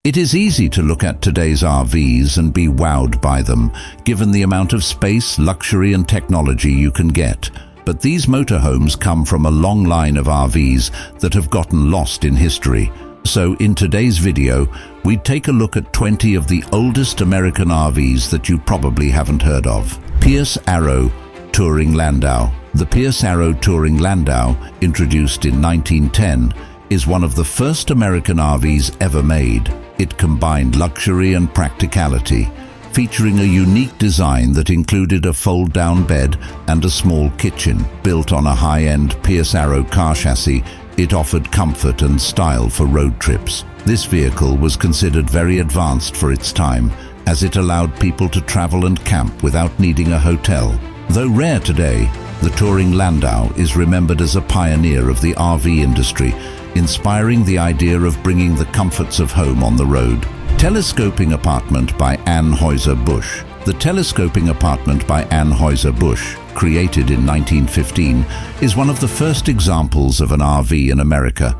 It is easy to look at today's RVs and be wowed by them, given the amount of space, luxury and technology you can get. But these motorhomes come from a long line of RVs that have gotten lost in history. So in today's video, we take a look at 20 of the oldest American RVs that you probably haven't heard of. Pierce Arrow Touring Landau. The Pierce Arrow Touring Landau, introduced in 1910, is one of the first American RVs ever made. It combined luxury and practicality, featuring a unique design that included a fold-down bed and a small kitchen. Built on a high-end Pierce Arrow car chassis, it offered comfort and style for road trips. This vehicle was considered very advanced for its time, as it allowed people to travel and camp without needing a hotel. Though rare today, the Touring Landau is remembered as a pioneer of the RV industry, inspiring the idea of bringing the comforts of home on the road. Telescoping Apartment by Anheuser-Busch. The Telescoping Apartment by Anheuser-Busch, created in 1915, is one of the first examples of an RV in America.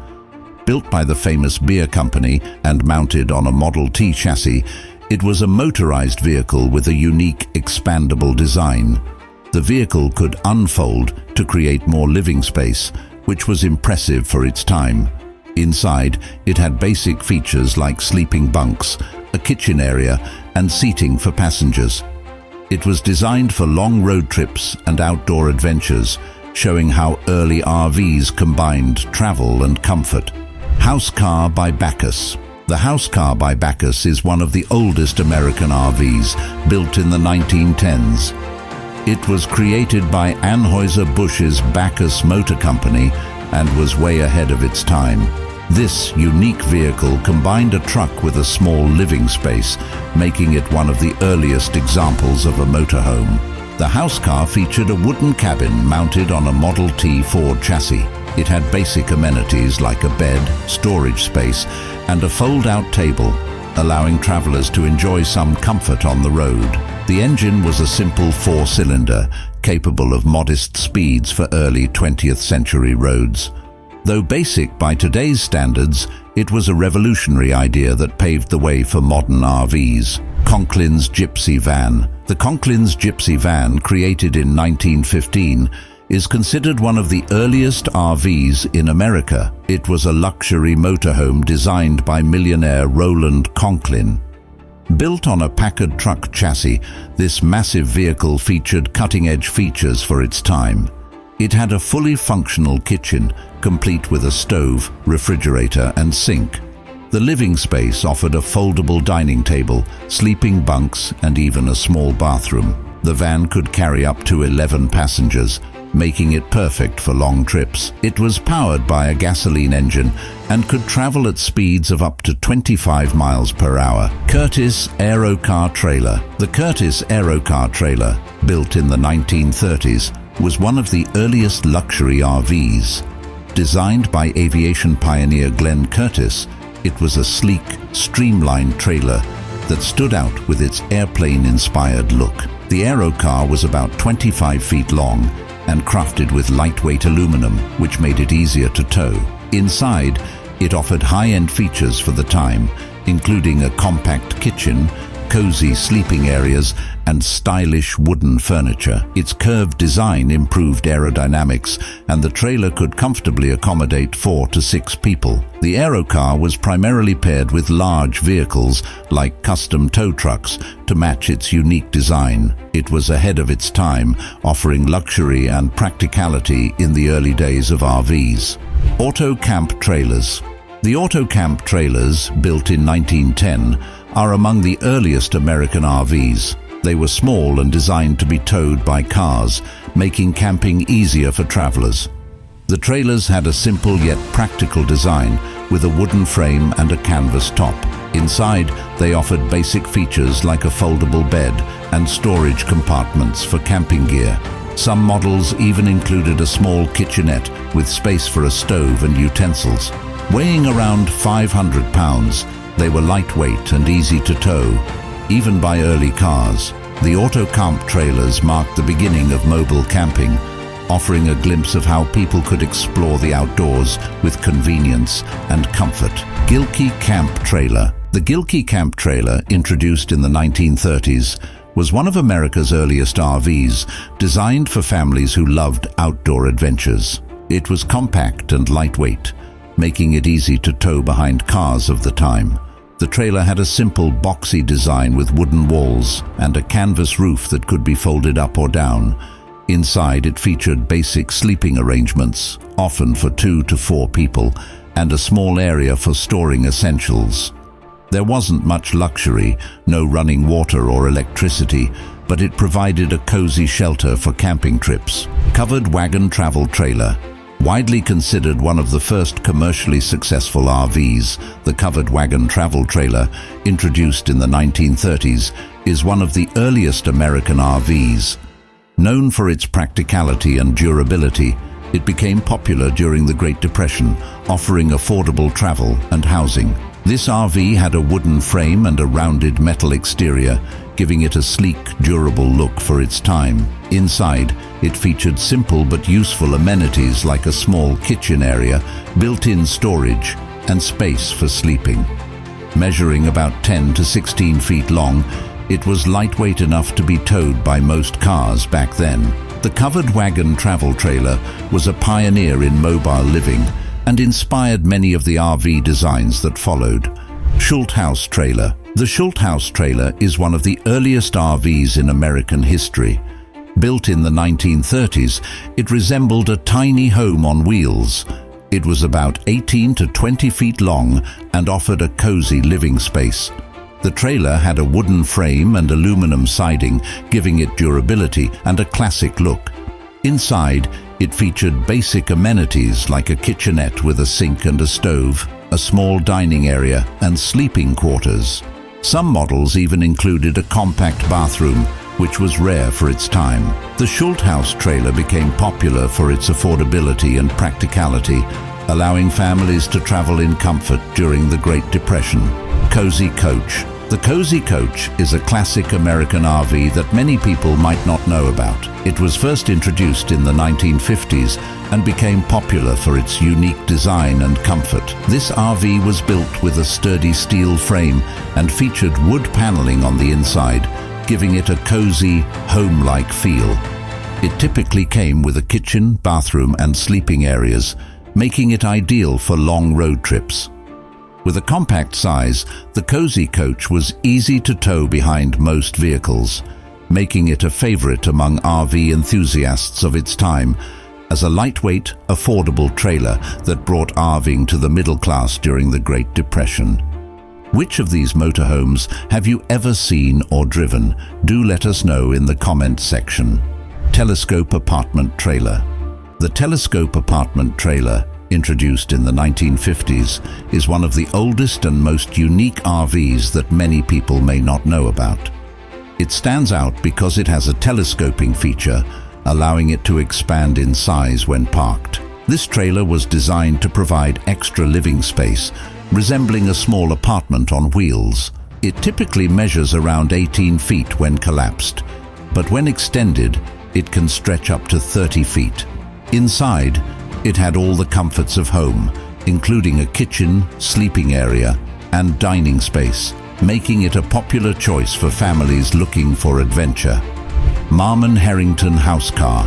Built by the famous beer company and mounted on a Model T chassis, it was a motorized vehicle with a unique, expandable design. The vehicle could unfold to create more living space, which was impressive for its time. Inside, it had basic features like sleeping bunks, a kitchen area, and seating for passengers. It was designed for long road trips and outdoor adventures, showing how early RVs combined travel and comfort. House Car by Backus. The House Car by Backus is one of the oldest American RVs, built in the 1910s. It was created by Anheuser-Busch's Backus Motor Company and was way ahead of its time. This unique vehicle combined a truck with a small living space, making it one of the earliest examples of a motorhome. The house car featured a wooden cabin mounted on a Model T Ford chassis. It had basic amenities like a bed, storage space, and a fold-out table, allowing travelers to enjoy some comfort on the road. The engine was a simple four-cylinder, capable of modest speeds for early 20th century roads. Though basic by today's standards, it was a revolutionary idea that paved the way for modern RVs. Conklin's Gypsy Van. The Conklin's Gypsy Van, created in 1915, is considered one of the earliest RVs in America. It was a luxury motorhome designed by millionaire Roland Conklin. Built on a Packard truck chassis, this massive vehicle featured cutting-edge features for its time. It had a fully functional kitchen, complete with a stove, refrigerator, and sink. The living space offered a foldable dining table, sleeping bunks, and even a small bathroom. The van could carry up to 11 passengers, making it perfect for long trips. It was powered by a gasoline engine and could travel at speeds of up to 25 miles per hour. Curtis Aerocar Trailer. The Curtis Aerocar Trailer, built in the 1930s, was one of the earliest luxury RVs. Designed by aviation pioneer Glenn Curtis, it was a sleek, streamlined trailer that stood out with its airplane-inspired look. The Aerocar was about 25 feet long and crafted with lightweight aluminum, which made it easier to tow. Inside, it offered high-end features for the time, including a compact kitchen, cozy sleeping areas, and stylish wooden furniture. Its curved design improved aerodynamics, and the trailer could comfortably accommodate 4 to 6 people. The Aerocar was primarily paired with large vehicles like custom tow trucks to match its unique design. It was ahead of its time, offering luxury and practicality in the early days of RVs. Auto Camp Trailers. The Auto Camp Trailers, built in 1910, are among the earliest American RVs. They were small and designed to be towed by cars, making camping easier for travelers. The trailers had a simple yet practical design, with a wooden frame and a canvas top. Inside, they offered basic features like a foldable bed and storage compartments for camping gear. Some models even included a small kitchenette with space for a stove and utensils. Weighing around 500 pounds, they were lightweight and easy to tow, even by early cars. The Auto Camp Trailers marked the beginning of mobile camping, offering a glimpse of how people could explore the outdoors with convenience and comfort. Gilkey Camp Trailer. The Gilkey camp trailer, introduced in the 1930s, was one of America's earliest RVs, designed for families who loved outdoor adventures. It was compact and lightweight, making it easy to tow behind cars of the time. The trailer had a simple, boxy design with wooden walls and a canvas roof that could be folded up or down. Inside, it featured basic sleeping arrangements, often for 2 to 4 people, and a small area for storing essentials. There wasn't much luxury, no running water or electricity, but it provided a cozy shelter for camping trips. Covered wagon travel trailer. Widely considered one of the first commercially successful RVs, the covered wagon travel trailer, introduced in the 1930s, is one of the earliest American RVs. Known for its practicality and durability, it became popular during the Great Depression, offering affordable travel and housing. This RV had a wooden frame and a rounded metal exterior, giving it a sleek, durable look for its time. Inside, it featured simple but useful amenities like a small kitchen area, built-in storage, and space for sleeping. Measuring about 10 to 16 feet long, it was lightweight enough to be towed by most cars back then. The covered wagon travel trailer was a pioneer in mobile living and inspired many of the RV designs that followed. Schulthouse trailer. The Schulthouse trailer is one of the earliest RVs in American history. Built in the 1930s, it resembled a tiny home on wheels. It was about 18 to 20 feet long and offered a cozy living space. The trailer had a wooden frame and aluminum siding, giving it durability and a classic look. Inside, it featured basic amenities like a kitchenette with a sink and a stove, a small dining area, and sleeping quarters. Some models even included a compact bathroom, which was rare for its time. The Schulthouse trailer became popular for its affordability and practicality, allowing families to travel in comfort during the Great Depression. Cozy coach. The Cozy Coach is a classic American RV that many people might not know about. It was first introduced in the 1950s and became popular for its unique design and comfort. This RV was built with a sturdy steel frame and featured wood paneling on the inside, giving it a cozy, home-like feel. It typically came with a kitchen, bathroom, and sleeping areas, making it ideal for long road trips. With a compact size, the Cozy Coach was easy to tow behind most vehicles, making it a favorite among RV enthusiasts of its time as a lightweight, affordable trailer that brought RVing to the middle class during the Great Depression. Which of these motorhomes have you ever seen or driven? Do let us know in the comments section. Telescope apartment trailer. The telescope apartment trailer, introduced in the 1950s, is one of the oldest and most unique RVs that many people may not know about. It stands out because it has a telescoping feature, allowing it to expand in size when parked. This trailer was designed to provide extra living space, resembling a small apartment on wheels. It typically measures around 18 feet when collapsed, but when extended, it can stretch up to 30 feet. Inside, it had all the comforts of home, including a kitchen, sleeping area, and dining space, making it a popular choice for families looking for adventure. Marmon Harrington house car.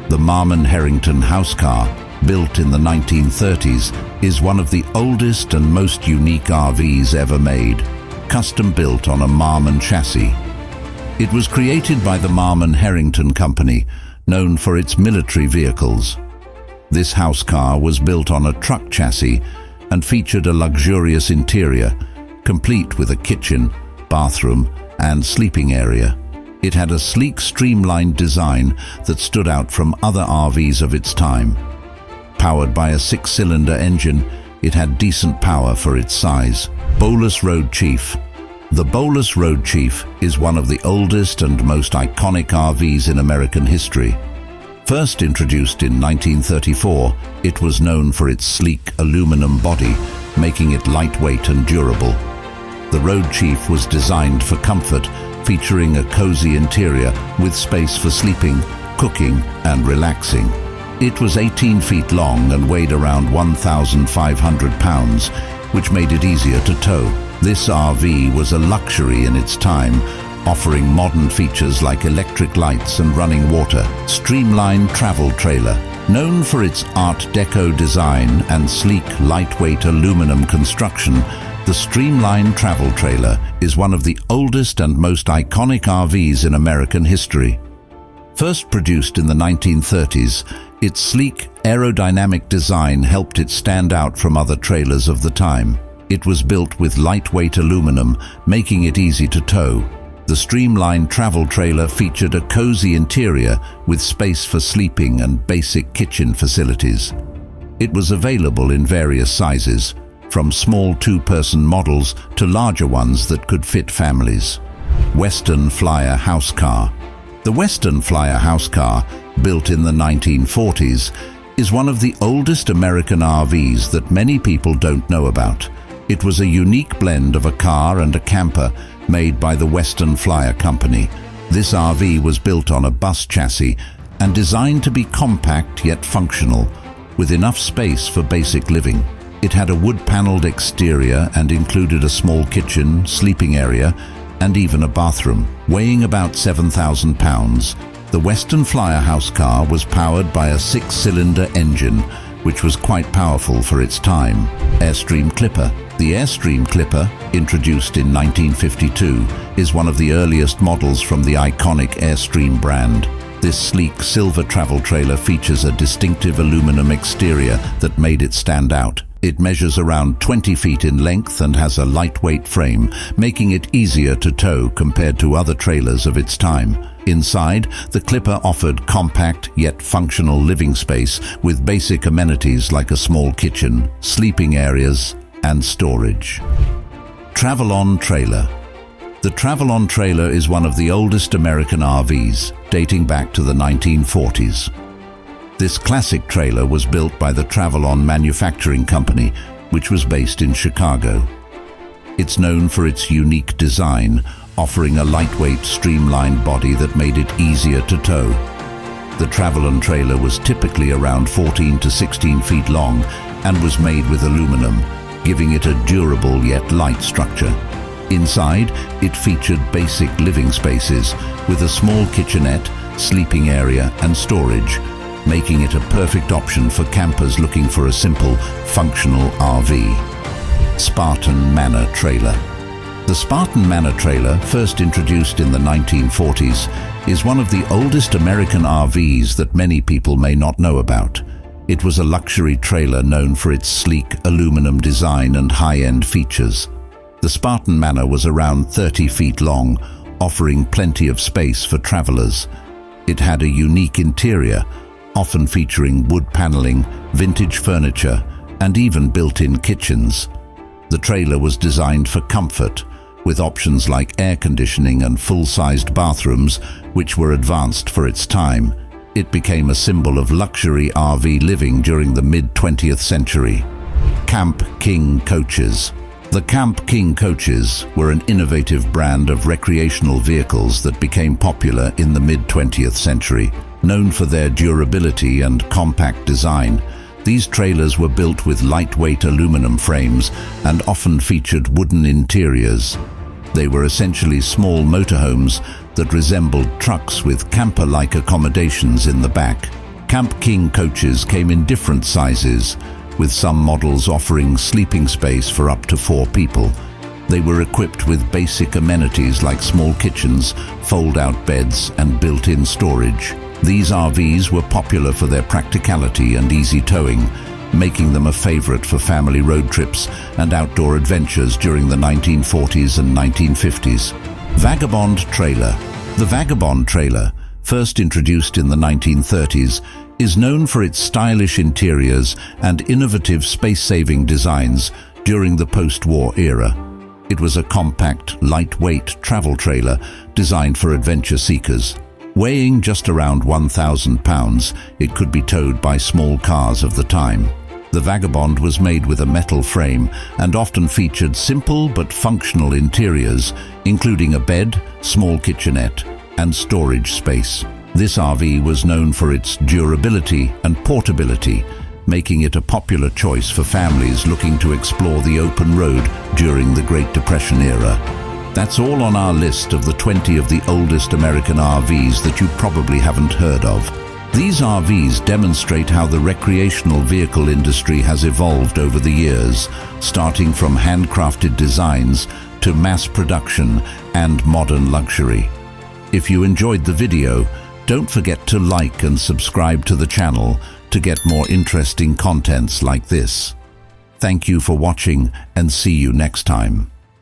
The Marmon Harrington house car, built in the 1930s, is one of the oldest and most unique RVs ever made, custom built on a Marmon chassis. It was created by the Marmon Harrington Company, known for its military vehicles. This house car was built on a truck chassis and featured a luxurious interior, complete with a kitchen, bathroom, and sleeping area. It had a sleek, streamlined design that stood out from other RVs of its time. Powered by a 6-cylinder engine, it had decent power for its size. Bolus Road Chief. The Bolus Road Chief is one of the oldest and most iconic RVs in American history. First introduced in 1934, it was known for its sleek aluminum body, making it lightweight and durable. The Road Chief was designed for comfort, featuring a cozy interior with space for sleeping, cooking, and relaxing. It was 18 feet long and weighed around 1,500 pounds, which made it easier to tow. This RV was a luxury in its time, offering modern features like electric lights and running water. Streamlined travel trailer. Known for its Art Deco design and sleek, lightweight aluminum construction, the Streamlined Travel Trailer is one of the oldest and most iconic RVs in American history. First produced in the 1930s, its sleek, aerodynamic design helped it stand out from other trailers of the time. It was built with lightweight aluminum, making it easy to tow. The Streamlined Travel Trailer featured a cozy interior with space for sleeping and basic kitchen facilities. It was available in various sizes, from small two-person models to larger ones that could fit families. Western Flyer House Car. The Western Flyer House Car, built in the 1940s, is one of the oldest American RVs that many people don't know about. It was a unique blend of a car and a camper made by the Western Flyer Company. This RV was built on a bus chassis and designed to be compact yet functional, with enough space for basic living. It had a wood-paneled exterior and included a small kitchen, sleeping area, and even a bathroom. Weighing about 7,000 pounds, the Western Flyer House Car was powered by a 6-cylinder engine, which was quite powerful for its time. Airstream Clipper. The Airstream Clipper, introduced in 1952, is one of the earliest models from the iconic Airstream brand. This sleek silver travel trailer features a distinctive aluminum exterior that made it stand out. It measures around 20 feet in length and has a lightweight frame, making it easier to tow compared to other trailers of its time. Inside, the Clipper offered compact yet functional living space with basic amenities like a small kitchen, sleeping areas, and storage. Travel-On Trailer. The Travel-On Trailer is one of the oldest American RVs, dating back to the 1940s. This classic trailer was built by the Travel-On Manufacturing Company, which was based in Chicago. It's known for its unique design, offering a lightweight, streamlined body that made it easier to tow. The Travel-On trailer was typically around 14 to 16 feet long and was made with aluminum, giving it a durable yet light structure. Inside, it featured basic living spaces with a small kitchenette, sleeping area, and storage, making it a perfect option for campers looking for a simple, functional RV. Spartan Manor Trailer. The Spartan Manor Trailer, first introduced in the 1940s, is one of the oldest American RVs that many people may not know about. It was a luxury trailer known for its sleek aluminum design and high-end features. The Spartan Manor was around 30 feet long, offering plenty of space for travelers. It had a unique interior, often featuring wood paneling, vintage furniture, and even built-in kitchens. The trailer was designed for comfort, with options like air conditioning and full-sized bathrooms, which were advanced for its time. It became a symbol of luxury RV living during the mid-20th century. Camp King Coaches. The Camp King coaches were an innovative brand of recreational vehicles that became popular in the mid-20th century. Known for their durability and compact design, these trailers were built with lightweight aluminum frames and often featured wooden interiors. They were essentially small motorhomes that resembled trucks with camper-like accommodations in the back. Camp King coaches came in different sizes, with some models offering sleeping space for up to 4 people. They were equipped with basic amenities like small kitchens, fold-out beds, and built-in storage. These RVs were popular for their practicality and easy towing, making them a favorite for family road trips and outdoor adventures during the 1940s and 1950s. Vagabond Trailer. The Vagabond Trailer, first introduced in the 1930s, is known for its stylish interiors and innovative space-saving designs during the post-war era. It was a compact, lightweight travel trailer designed for adventure seekers. Weighing just around 1,000 pounds, it could be towed by small cars of the time. The Vagabond was made with a metal frame and often featured simple but functional interiors, including a bed, small kitchenette, and storage space. This RV was known for its durability and portability, making it a popular choice for families looking to explore the open road during the Great Depression era. That's all on our list of the 20 of the oldest American RVs that you probably haven't heard of. These RVs demonstrate how the recreational vehicle industry has evolved over the years, starting from handcrafted designs to mass production and modern luxury. If you enjoyed the video, don't forget to like and subscribe to the channel to get more interesting contents like this. Thank you for watching and see you next time.